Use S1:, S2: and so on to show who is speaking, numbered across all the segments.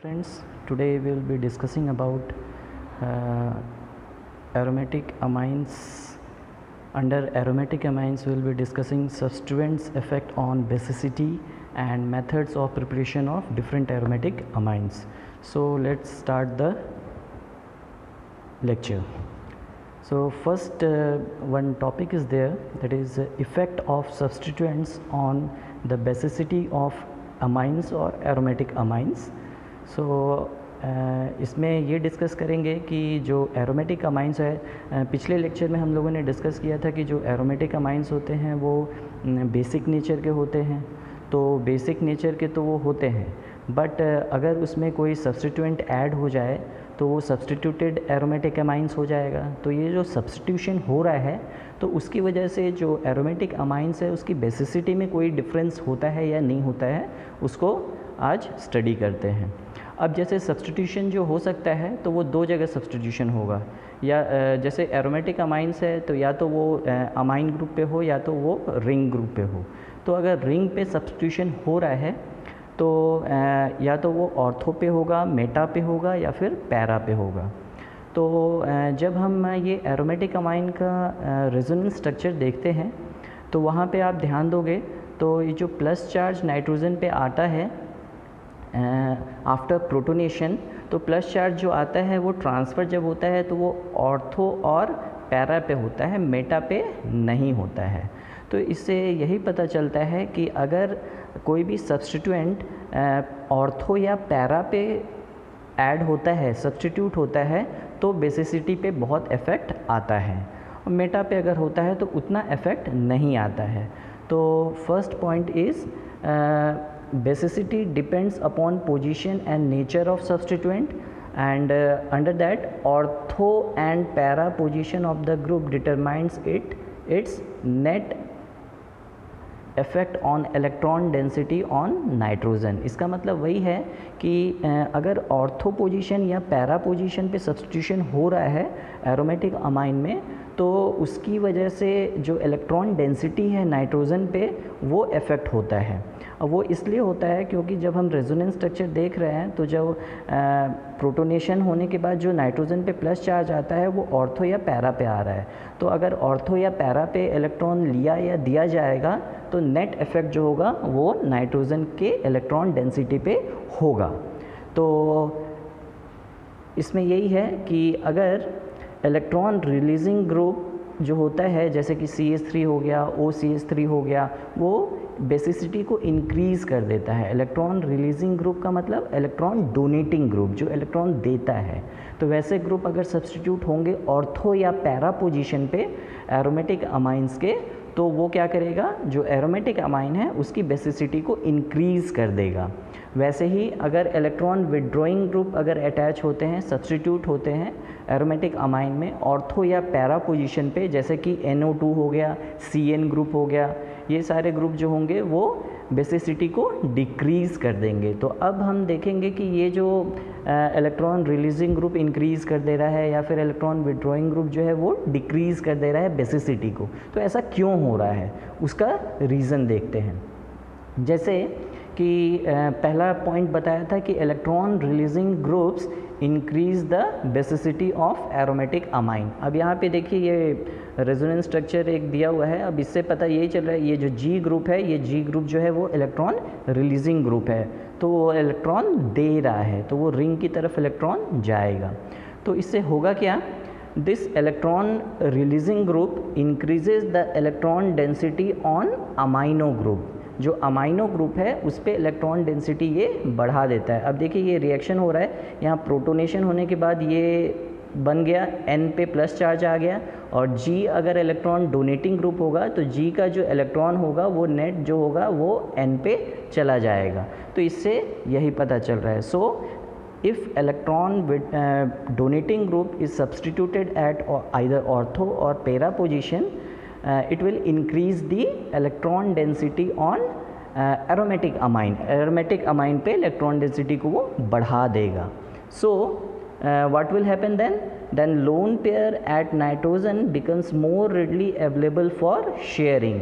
S1: Friends, today we will be discussing about uh, aromatic amines. Under aromatic amines, we will be discussing substituents' effect on basicity and methods of preparation of different aromatic amines. So let's start the lecture. So first one topic is there, that is effect of substituents on the basicity of amines or aromatic amines. सो इसमें ये discuss करेंगे कि जो aromatic amines है, पिछले lecture में हम लोगों ने डिस्कस किया था कि जो एरोमेटिक अमाइंस होते हैं वो बेसिक नेचर के होते हैं। तो बेसिक नेचर के तो वो होते हैं, बट अगर उसमें कोई सब्स्टिट्यूएंट ऐड हो जाए तो वो सब्स्टिट्यूटेड एरोमेटिक अमाइंस हो जाएगा। तो ये जो सब्स्टिट्यूशन हो रहा है तो उसकी वजह से जो एरोमेटिक अमाइंस है उसकी बेसिसिटी में कोई डिफरेंस होता है या नहीं होता है, उसको आज स्टडी करते हैं। अब जैसे सब्स्टिट्यूशन जो हो सकता है तो वो दो जगह सब्स्टिट्यूशन होगा, या जैसे एरोमेटिक अमाइंस है तो या तो वो अमाइन ग्रुप पे हो या तो वो रिंग ग्रुप पे हो। तो अगर रिंग पे सब्स्टिट्यूशन हो रहा है तो या तो वो ऑर्थो पे होगा, मेटा पे होगा या फिर पैरा पे होगा। तो जब हम ये एरोमेटिक अमाइन का रेजोनेंस स्ट्रक्चर देखते हैं तो वहाँ पे आप ध्यान दोगे तो ये जो प्लस चार्ज नाइट्रोजन पे आता है आफ्टर प्रोटोनेशन, तो प्लस चार्ज जो आता है वो ट्रांसफ़र जब होता है तो वो ऑर्थो और पैरा पे होता है, मेटा पे नहीं होता है। तो इससे यही पता चलता है कि अगर कोई भी सब्स्टिट्यूएंट ऑर्थो या पैरा पे ऐड होता है, सब्स्टिट्यूट होता है, तो बेसिसिटी पे बहुत इफ़ेक्ट आता है, और मेटा पे अगर होता है तो उतना इफ़ेक्ट नहीं आता है। तो first point is basicity depends upon position and nature of substituent, and under that ortho and para position of the group determines its net effect on electron density on nitrogen। इसका मतलब वही है कि अगर ऑर्थो पोजीशन या para position पे substitution हो रहा है एरोमेटिक अमाइन में तो उसकी वजह से जो इलेक्ट्रॉन डेंसिटी है नाइट्रोजन पे वो इफ़ेक्ट होता है। और वो इसलिए होता है क्योंकि जब हम रेजोनेंस स्ट्रक्चर देख रहे हैं तो जब प्रोटोनेशन होने के बाद जो नाइट्रोजन पे प्लस चार्ज आता है वो ऑर्थो या पैरा पे आ रहा है। तो अगर ऑर्थो या पैरा पे इलेक्ट्रॉन लिया या दिया जाएगा तो नेट इफ़ेक्ट जो होगा वो नाइट्रोजन के इलेक्ट्रॉन डेंसिटी पे होगा। तो इसमें यही है कि अगर इलेक्ट्रॉन रिलीजिंग ग्रुप जो होता है जैसे कि CH3 हो गया, OCH3 हो गया, वो बेसिसिटी को इंक्रीज़ कर देता है। इलेक्ट्रॉन रिलीजिंग ग्रुप का मतलब इलेक्ट्रॉन डोनेटिंग ग्रुप, जो इलेक्ट्रॉन देता है। तो वैसे ग्रुप अगर सब्स्टिट्यूट होंगे ऑर्थो या पैरा पोजीशन पे एरोमेटिक अमाइंस के, तो वो क्या करेगा, जो एरोमेटिक अमाइन है उसकी बेसिसिटी को इंक्रीज़ कर देगा। वैसे ही अगर इलेक्ट्रॉन विड्रॉइंग ग्रुप अगर अटैच होते हैं, सब्स्टिट्यूट होते हैं एरोमेटिक अमाइन में ऑर्थो या पैरा पोजीशन पे, जैसे कि NO2 हो गया, CN ग्रुप हो गया, ये सारे ग्रुप जो होंगे वो बेसिसिटी को डिक्रीज़ कर देंगे। तो अब हम देखेंगे कि ये जो इलेक्ट्रॉन रिलीजिंग ग्रुप इंक्रीज़ कर दे रहा है या फिर इलेक्ट्रॉन विड्रॉइंग ग्रुप जो है वो डिक्रीज़ कर दे रहा है बेसिसिटी को, तो ऐसा क्यों हो रहा है उसका रीज़न देखते हैं। जैसे कि पहला पॉइंट बताया था कि electron releasing groups increase the basicity of aromatic amine. अब यहाँ पे देखिए ये रेजोनेंस स्ट्रक्चर एक दिया हुआ है। अब इससे पता यही चल रहा है ये जो G ग्रुप है, ये G ग्रुप जो है वो इलेक्ट्रॉन रिलीजिंग ग्रुप है, तो वो इलेक्ट्रॉन दे रहा है, तो वो रिंग की तरफ इलेक्ट्रॉन जाएगा। तो इससे होगा क्या, this electron releasing group increases the electron density on amino group. जो अमाइनो ग्रुप है उस पर इलेक्ट्रॉन डेंसिटी ये बढ़ा देता है। अब देखिए ये रिएक्शन हो रहा है, यहाँ प्रोटोनेशन होने के बाद ये बन गया, N पे प्लस चार्ज आ गया, और G अगर इलेक्ट्रॉन डोनेटिंग ग्रुप होगा तो G का जो इलेक्ट्रॉन होगा वो नेट जो होगा वो N पे चला जाएगा। तो इससे यही पता चल रहा है। सो if electron with donating group is substituted at either ortho or para position, it will increase the electron density on aromatic amine। aromatic amine पे electron density को वो बढ़ा देगा। So what will happen then lone pair at nitrogen becomes more readily available for sharing।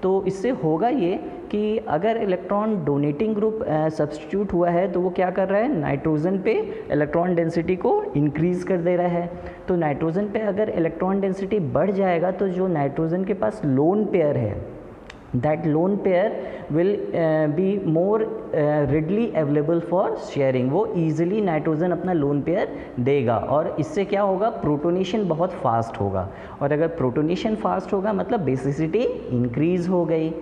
S1: तो इससे होगा ये कि अगर इलेक्ट्रॉन डोनेटिंग ग्रुप सब्स्टिट्यूट हुआ है तो वो क्या कर रहा है, नाइट्रोजन पे इलेक्ट्रॉन डेंसिटी को इंक्रीज़ कर दे रहा है। तो नाइट्रोजन पे अगर इलेक्ट्रॉन डेंसिटी बढ़ जाएगा तो जो नाइट्रोजन के पास लोन पेयर है, that lone pair will be more readily available for sharing। वो easily नाइट्रोजन अपना लोन पेयर देगा और इससे क्या होगा, प्रोटोनेशन बहुत फास्ट होगा। और अगर प्रोटोनेशन फास्ट होगा मतलब बेसिसिटी इंक्रीज़ हो गई।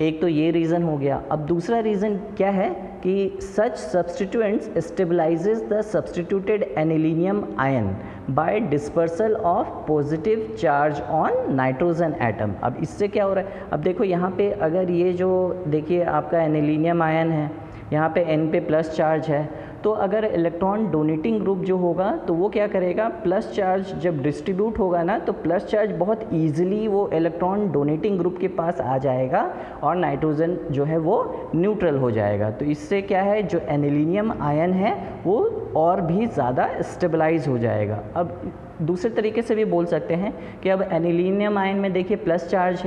S1: एक तो ये रीज़न हो गया। अब दूसरा रीज़न क्या है कि such substituents stabilises the substituted anilinium ion by dispersal of positive charge on nitrogen atom. अब इससे क्या हो रहा है, अब देखो यहाँ पे अगर ये जो देखिए आपका एनिलीनियम आयन है, यहाँ पे N पे प्लस चार्ज है, तो अगर इलेक्ट्रॉन डोनेटिंग ग्रुप जो होगा तो वो क्या करेगा, प्लस चार्ज जब डिस्ट्रीब्यूट होगा ना तो प्लस चार्ज बहुत ईजिली वो इलेक्ट्रॉन डोनेटिंग ग्रुप के पास आ जाएगा और नाइट्रोजन जो है वो न्यूट्रल हो जाएगा। तो इससे क्या है, जो एनिलीनियम आयन है वो और भी ज़्यादा स्टेबलाइज हो जाएगा। अब दूसरे तरीके से भी बोल सकते हैं कि अब एनिलीनियम आयन में देखिए प्लस चार्ज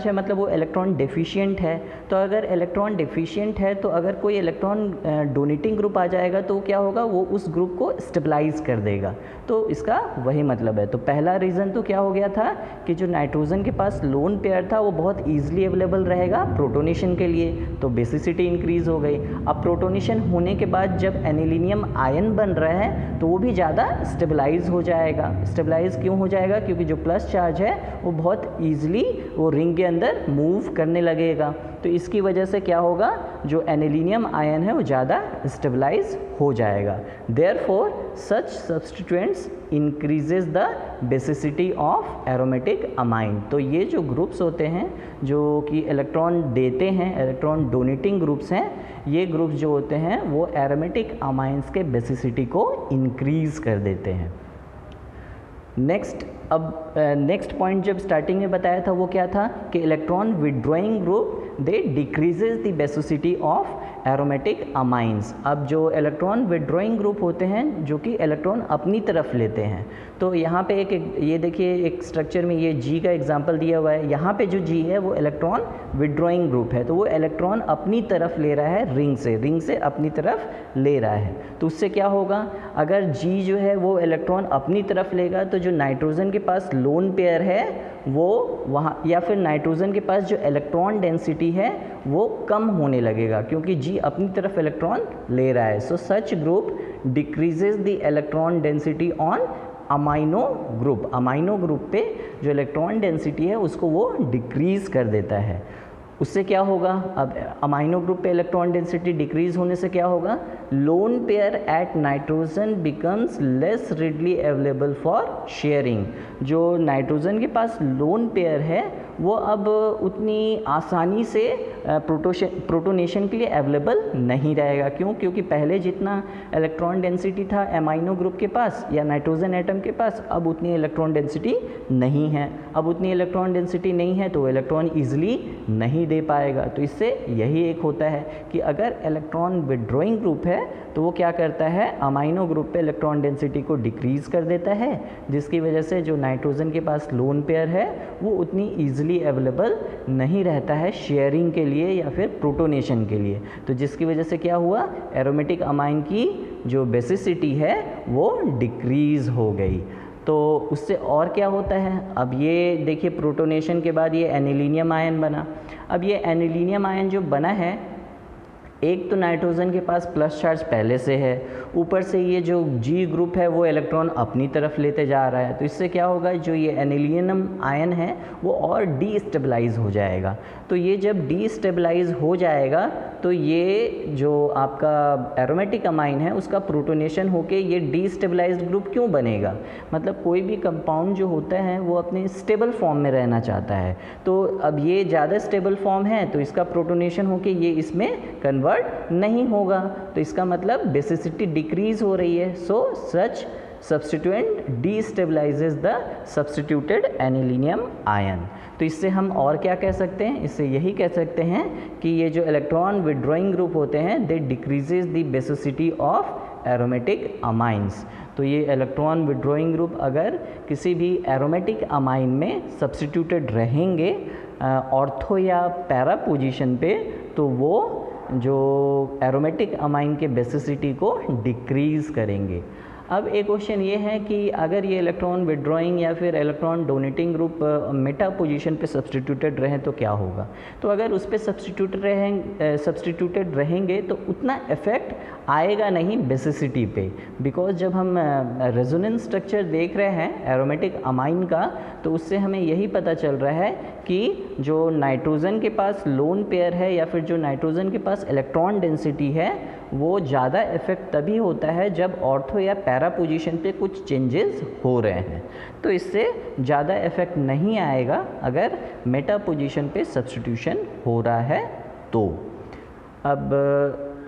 S1: है मतलब वो इलेक्ट्रॉन डेफिशिएंट है। तो अगर इलेक्ट्रॉन डेफिशिएंट है तो अगर कोई इलेक्ट्रॉन डोनेटिंग ग्रुप आ जाएगा तो क्या होगा, वो उस ग्रुप को स्टेबलाइज कर देगा। तो इसका वही मतलब है। तो पहला रीज़न तो क्या हो गया था कि जो नाइट्रोजन के पास लोन पेयर था वो बहुत ईजिली अवेलेबल रहेगा प्रोटोनेशन के लिए, तो बेसिसिटी इंक्रीज़ हो गई। अब प्रोटोनेशन होने के बाद जब एनिलीनियम आयन बन रहा है तो वो भी ज़्यादा स्टेबलाइज हो जाएगा। स्टेबलाइज क्यों हो जाएगा, क्योंकि जो प्लस चार्ज है वो बहुत ईजिली वो रिंग के अंदर मूव करने लगेगा। तो इसकी वजह से क्या होगा, जो एनिलीनियम आयन है वो ज़्यादा स्टेबलाइज हो जाएगा। Therefore such substituents increases the basicity of aromatic amine. तो ये जो ग्रुप्स होते हैं जो कि इलेक्ट्रॉन देते हैं, इलेक्ट्रॉन डोनेटिंग ग्रुप्स हैं, ये ग्रुप्स जो होते हैं वो एरोमेटिक अमाइंस के बेसिसिटी को इंक्रीज़ कर देते हैं। नेक्स्ट पॉइंट जब स्टार्टिंग में बताया था वो क्या था कि electron withdrawing group they decreases the basicity of aromatic amines. अब जो इलेक्ट्रॉन विड्रॉइंग ग्रुप होते हैं जो कि इलेक्ट्रॉन अपनी तरफ लेते हैं, तो यहाँ पे एक ये देखिए एक स्ट्रक्चर में ये G का एग्जांपल दिया हुआ है। यहाँ पे जो G है वो इलेक्ट्रॉन विड्रॉइंग ग्रुप है, तो वो इलेक्ट्रॉन अपनी तरफ ले रहा है रिंग से अपनी तरफ ले रहा है। तो उससे क्या होगा, अगर G जो है वो इलेक्ट्रॉन अपनी तरफ लेगा तो जो नाइट्रोजन के पास लोन पेयर है वो वहाँ, या फिर नाइट्रोजन के पास जो इलेक्ट्रॉन डेंसिटी है वो कम होने लगेगा क्योंकि G अपनी तरफ इलेक्ट्रॉन ले रहा है। So such group decreases the electron density on amino group पे जो इलेक्ट्रॉन डेंसिटी है उसको वो डिक्रीज़ कर देता है। उससे क्या होगा, अब अमाइनो ग्रुप पे इलेक्ट्रॉन डेंसिटी डिक्रीज होने से क्या होगा, lone pair at nitrogen becomes less readily available for sharing. जो नाइट्रोजन के पास लोन पेयर है वो अब उतनी आसानी से प्रोटोनेशन के लिए अवेलेबल नहीं रहेगा। क्यों, क्योंकि पहले जितना इलेक्ट्रॉन डेंसिटी था अमाइनो ग्रुप के पास या नाइट्रोजन एटम के पास, अब उतनी इलेक्ट्रॉन डेंसिटी नहीं है। अब उतनी इलेक्ट्रॉन डेंसिटी नहीं है तो इलेक्ट्रॉन ईजिली नहीं दे पाएगा। तो इससे यही एक होता है कि अगर इलेक्ट्रॉन विड्रॉइंग ग्रुप है तो वो क्या करता है, अमाइनो ग्रुप पे इलेक्ट्रॉन डेंसिटी को डिक्रीज़ कर देता है, जिसकी वजह से जो नाइट्रोजन के पास लोन पेयर है वो उतनी ईजिली अवेलेबल नहीं रहता है शेयरिंग के लिए या फिर प्रोटोनेशन के लिए। तो जिसकी वजह से क्या हुआ, एरोमेटिक अमाइन की जो बेसिसिटी है वो डिक्रीज़ हो गई। तो उससे और क्या होता है, अब ये देखिए प्रोटोनेशन के बाद ये एनिलीनियम आयन बना। अब ये एनिलीनियम आयन जो बना है, एक तो नाइट्रोजन के पास प्लस चार्ज पहले से है, ऊपर से ये जो G ग्रुप है वो इलेक्ट्रॉन अपनी तरफ लेते जा रहा है। तो इससे क्या होगा, जो ये एनिलीनियम आयन है वो और डीस्टेबलाइज हो जाएगा। तो ये जब डीस्टेबलाइज हो जाएगा तो ये जो आपका एरोमेटिक अमाइन है उसका प्रोटोनेशन होके ये डीस्टेबलाइज्ड ग्रुप क्यों बनेगा, मतलब कोई भी कंपाउंड जो होता है वो अपने स्टेबल फॉर्म में रहना चाहता है। तो अब ये ज़्यादा स्टेबल फॉर्म है तो इसका प्रोटोनेशन होके ये इसमें कन्वर्ट नहीं होगा, तो इसका मतलब बेसिसिटी डिक्रीज हो रही है। So such substituent destabilises the substituted anilinium ion. तो इससे हम और क्या कह सकते हैं, इससे यही कह सकते हैं कि ये जो इलेक्ट्रॉन विड्रॉइंग ग्रुप होते हैं they decreases the basicity of aromatic amines. तो ये इलेक्ट्रॉन विड्रॉइंग ग्रुप अगर किसी भी एरोमेटिक अमाइन में सब्स्टिट्यूटेड रहेंगे ऑर्थो या पैरा पोजीशन पे, तो वो जो एरोमेटिक अमाइन के बेसिसिटी को डिक्रीज़ करेंगे। अब एक क्वेश्चन ये है कि अगर ये इलेक्ट्रॉन विड्रॉइंग या फिर electron donating group Meta position पे सब्सटीट्यूटेड रहें तो क्या होगा। तो अगर उस पर सब्सटीट्यूटेड रहेंगे तो उतना इफेक्ट आएगा नहीं बेसिसिटी पे, बिकॉज जब हम रेजोनेंस स्ट्रक्चर देख रहे हैं एरोमेटिक अमाइन का, तो उससे हमें यही पता चल रहा है कि जो नाइट्रोजन के पास लोन पेयर है या फिर जो नाइट्रोजन के पास इलेक्ट्रॉन डेंसिटी है, वो ज़्यादा इफेक्ट तभी होता है जब ऑर्थो या पैरा पोजीशन पे कुछ चेंजेस हो रहे हैं। तो इससे ज़्यादा इफेक्ट नहीं आएगा अगर मेटा पोजीशन पे सब्स्टिट्यूशन हो रहा है तो। अब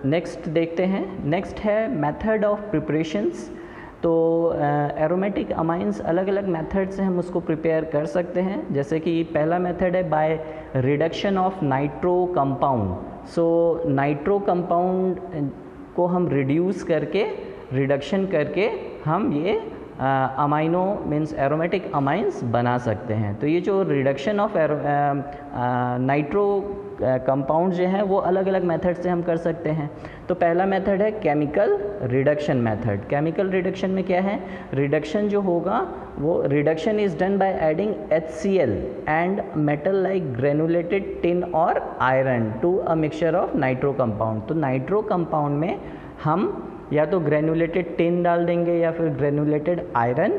S1: नेक्स्ट देखते हैं। नेक्स्ट है मेथड ऑफ प्रिपरेशंस। तो एरोमेटिक अमाइंस अलग अलग मेथड से हम उसको प्रिपेयर कर सकते हैं। जैसे कि पहला मेथड है by reduction of nitro compound. So nitro compound को हम रिड्यूस करके, रिडक्शन करके हम ये अमाइनो मीन्स एरोमेटिक अमाइंस बना सकते हैं। तो ये जो रिडक्शन ऑफ नाइट्रो कंपाउंड जो हैं वो अलग अलग मेथड से हम कर सकते हैं। तो पहला मेथड है chemical reduction method. Chemical reduction में क्या है, रिडक्शन जो होगा वो reduction is done by adding HCl and metal like granulated tin और iron to a mixture of nitro compound. तो नाइट्रो कंपाउंड में हम या तो ग्रेनुलेटेड टिन डाल देंगे या फिर ग्रेनुलेटेड आयरन,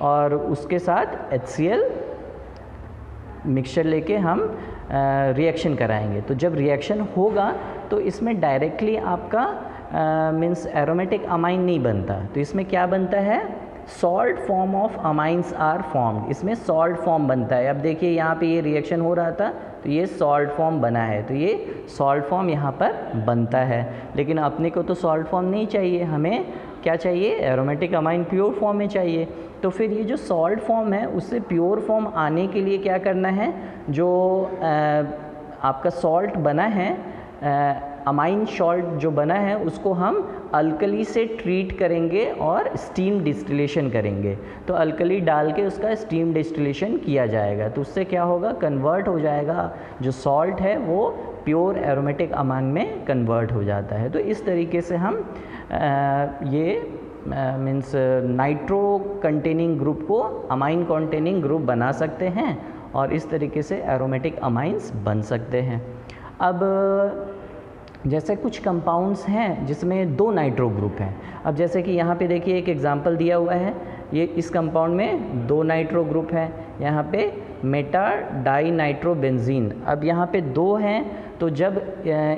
S1: और उसके साथ HCl मिक्सचर लेके हम रिएक्शन कराएंगे। तो जब रिएक्शन होगा तो इसमें डायरेक्टली आपका मीन्स एरोमेटिक अमाइन नहीं बनता। तो इसमें क्या बनता है, salt form of amines are formed. इसमें सॉल्ट फॉर्म बनता है। अब देखिए यहाँ पे ये रिएक्शन हो रहा था तो ये सॉल्ट फॉर्म बना है, तो ये सॉल्ट फॉर्म यहाँ पर बनता है। लेकिन अपने को तो सॉल्ट फॉर्म नहीं चाहिए, हमें क्या चाहिए, एरोमेटिक अमाइन प्योर फॉर्म में चाहिए। तो फिर ये जो सॉल्ट फॉर्म है उससे प्योर फॉर्म आने के लिए क्या करना है, जो आपका सॉल्ट बना है, अमाइन सॉल्ट जो बना है उसको हम अल्कली से ट्रीट करेंगे और स्टीम डिस्टिलेशन करेंगे। तो अल्कली डाल के उसका स्टीम डिस्टिलेशन किया जाएगा, तो उससे क्या होगा, कन्वर्ट हो जाएगा, जो सॉल्ट है वो प्योर एरोमेटिक अमाइन में कन्वर्ट हो जाता है। तो इस तरीके से हम ये मीन्स नाइट्रो कंटेनिंग ग्रुप को अमाइन कंटेनिंग ग्रुप बना सकते हैं और इस तरीके से एरोमेटिक अमाइंस बन सकते हैं। अब जैसे कुछ कंपाउंड्स हैं जिसमें 2 नाइट्रो ग्रुप हैं। अब जैसे कि यहाँ पे देखिए एक एग्जांपल दिया हुआ है, ये इस कंपाउंड में 2 नाइट्रो ग्रुप हैं, यहाँ पे मेटा डाई नाइट्रो बेंजीन। अब यहाँ पे 2 हैं, तो जब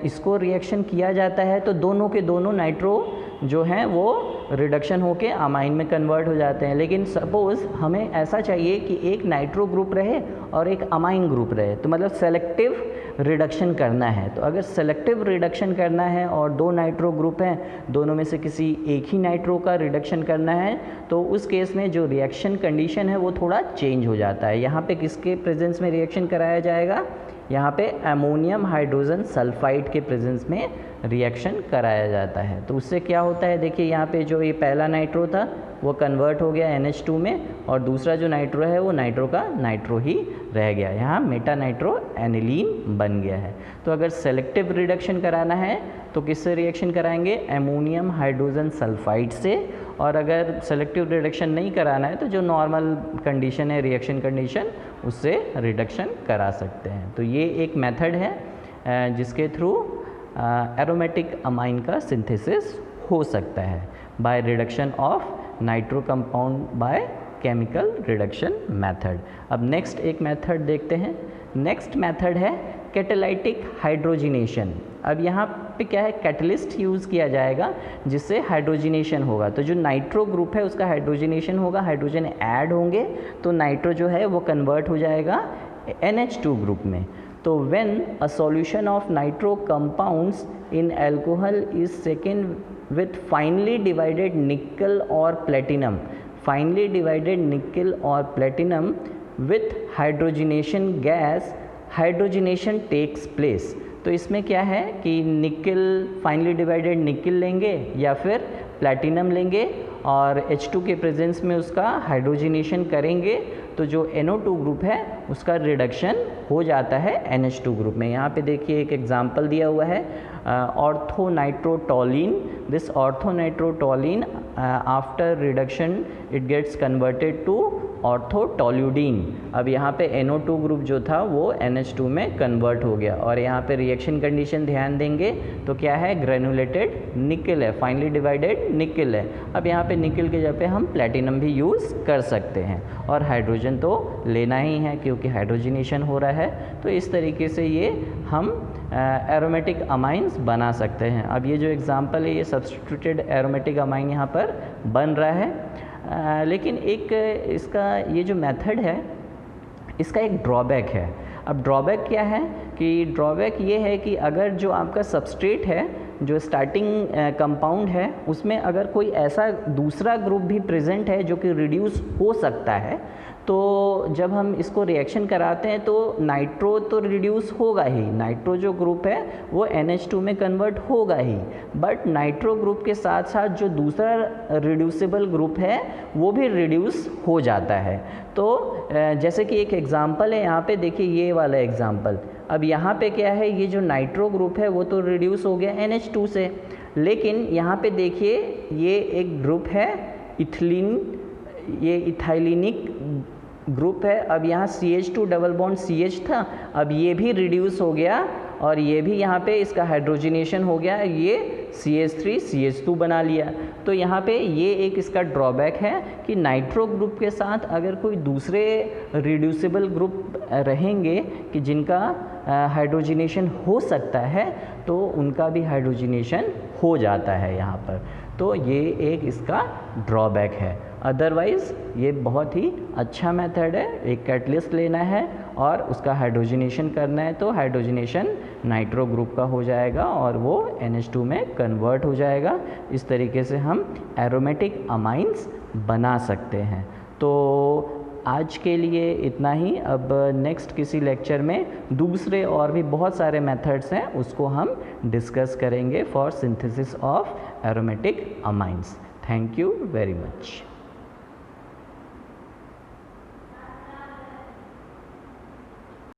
S1: इसको रिएक्शन किया जाता है तो दोनों के दोनों नाइट्रो जो हैं वो रिडक्शन होके अमाइन में कन्वर्ट हो जाते हैं। लेकिन सपोज़ हमें ऐसा चाहिए कि एक नाइट्रो ग्रुप रहे और एक अमाइन ग्रुप रहे, तो मतलब सेलेक्टिव रिडक्शन करना है। तो अगर सेलेक्टिव रिडक्शन करना है और 2 नाइट्रो ग्रुप हैं, दोनों में से किसी एक ही नाइट्रो का रिडक्शन करना है, तो उस केस में जो रिएक्शन कंडीशन है वो थोड़ा चेंज हो जाता है। यहाँ पे किसके प्रेजेंस में रिएक्शन कराया जाएगा, यहाँ पे अमोनियम हाइड्रोजन सल्फाइड के प्रेजेंस में रिएक्शन कराया जाता है। तो उससे क्या होता है, देखिए यहाँ पे जो ये पहला नाइट्रो था वो कन्वर्ट हो गया NH2 में, और दूसरा जो नाइट्रो है वो नाइट्रो का नाइट्रो ही रह गया, यहाँ मेटा नाइट्रो एनिलीन बन गया है। तो अगर सेलेक्टिव रिडक्शन कराना है तो किससे रिएक्शन कराएंगे, अमोनियम हाइड्रोजन सल्फाइड से। और अगर सेलेक्टिव रिडक्शन नहीं कराना है तो जो नॉर्मल कंडीशन है, रिएक्शन कंडीशन, उससे रिडक्शन करा सकते हैं। तो ये एक मेथड है जिसके थ्रू एरोमेटिक अमाइन का सिंथेसिस हो सकता है by reduction of nitro compound by chemical reduction method. अब नेक्स्ट एक मेथड देखते हैं। नेक्स्ट मेथड है कैटालाइटिक हाइड्रोजिनेशन। अब यहाँ पे क्या है, कैटलिस्ट यूज़ किया जाएगा जिससे हाइड्रोजिनेशन होगा। तो जो नाइट्रो ग्रुप है उसका हाइड्रोजिनेशन होगा, हाइड्रोजन ऐड होंगे तो नाइट्रो जो है वो कन्वर्ट हो जाएगा NH2 ग्रुप में। तो when a solution of nitro compounds in alcohol is shaken with finely divided nickel or platinum, finely divided nickel or platinum with hydrogenation gas, hydrogenation takes place। तो इसमें क्या है कि निकल, फाइनली डिवाइडेड निकल लेंगे या फिर प्लैटिनम लेंगे और H2 के प्रेजेंस में उसका हाइड्रोजनेशन करेंगे तो जो NO2 ग्रुप है उसका रिडक्शन हो जाता है NH2 ग्रुप में। यहाँ पे देखिए एक एग्जांपल दिया हुआ है orthonitrotoluene. This orthonitrotoluene after reduction it gets converted to orthotoluidine. अब यहाँ पे NO2 ग्रुप जो था वो NH2 में कन्वर्ट हो गया और यहाँ पे रिएक्शन कंडीशन ध्यान देंगे तो क्या है, ग्रेनुलेटेड निकल है, फाइनली डिवाइडेड निकल है। अब यहाँ पे निकल के जगह पे हम प्लैटिनम भी यूज़ कर सकते हैं और हाइड्रोजन तो लेना ही है क्योंकि हाइड्रोजनेशन हो रहा है। तो इस तरीके से ये हम एरोमेटिक अमाइंस बना सकते हैं। अब ये जो एग्जांपल है ये सब्स्टिट्यूटेड एरोमेटिक अमाइन यहाँ पर बन रहा है, लेकिन एक इसका ये जो मेथड है इसका एक ड्रॉबैक है। अब ड्रॉबैक क्या है कि ड्रॉबैक ये है कि अगर जो आपका सबस्ट्रेट है, जो स्टार्टिंग कंपाउंड है, उसमें अगर कोई ऐसा दूसरा ग्रुप भी प्रेजेंट है जो कि रिड्यूस हो सकता है, तो जब हम इसको रिएक्शन कराते हैं तो नाइट्रो तो रिड्यूस होगा ही, नाइट्रो जो ग्रुप है वो NH2 में कन्वर्ट होगा ही, बट नाइट्रो ग्रुप के साथ साथ जो दूसरा रिड्यूसिबल ग्रुप है वो भी रिड्यूस हो जाता है। तो जैसे कि एक एग्जांपल है यहाँ पे देखिए, ये वाला एग्जांपल। अब यहाँ पे क्या है, ये जो नाइट्रो ग्रुप है वो तो रिड्यूस हो गया NH2 से, लेकिन यहाँ पे देखिए ये एक ग्रुप है इथिलीन, ये इथाइलिनिक ग्रुप है। अब यहाँ CH2 डबल बॉन्ड CH था, अब ये भी रिड्यूस हो गया और ये भी यहाँ पे इसका हाइड्रोजनेशन हो गया, ये CH3 CH2 बना लिया। तो यहाँ पे ये एक इसका ड्रॉबैक है कि नाइट्रो ग्रुप के साथ अगर कोई दूसरे रिड्यूसिबल ग्रुप रहेंगे कि जिनका हाइड्रोजनेशन हो सकता है तो उनका भी हाइड्रोजनेशन हो जाता है यहाँ पर। तो ये एक इसका ड्रॉबैक है। अदरवाइज़ ये बहुत ही अच्छा मेथड है। एक कैटलिस्ट लेना है और उसका हाइड्रोजनेशन करना है तो हाइड्रोजनेशन नाइट्रो ग्रुप का हो जाएगा और वो NH2 में कन्वर्ट हो जाएगा। इस तरीके से हम एरोमेटिक अमाइंस बना सकते हैं। तो आज के लिए इतना ही। अब नेक्स्ट किसी लेक्चर में दूसरे और भी बहुत सारे मेथड्स हैं उसको हम डिस्कस करेंगे for synthesis of aromatic amines. Thank you very much.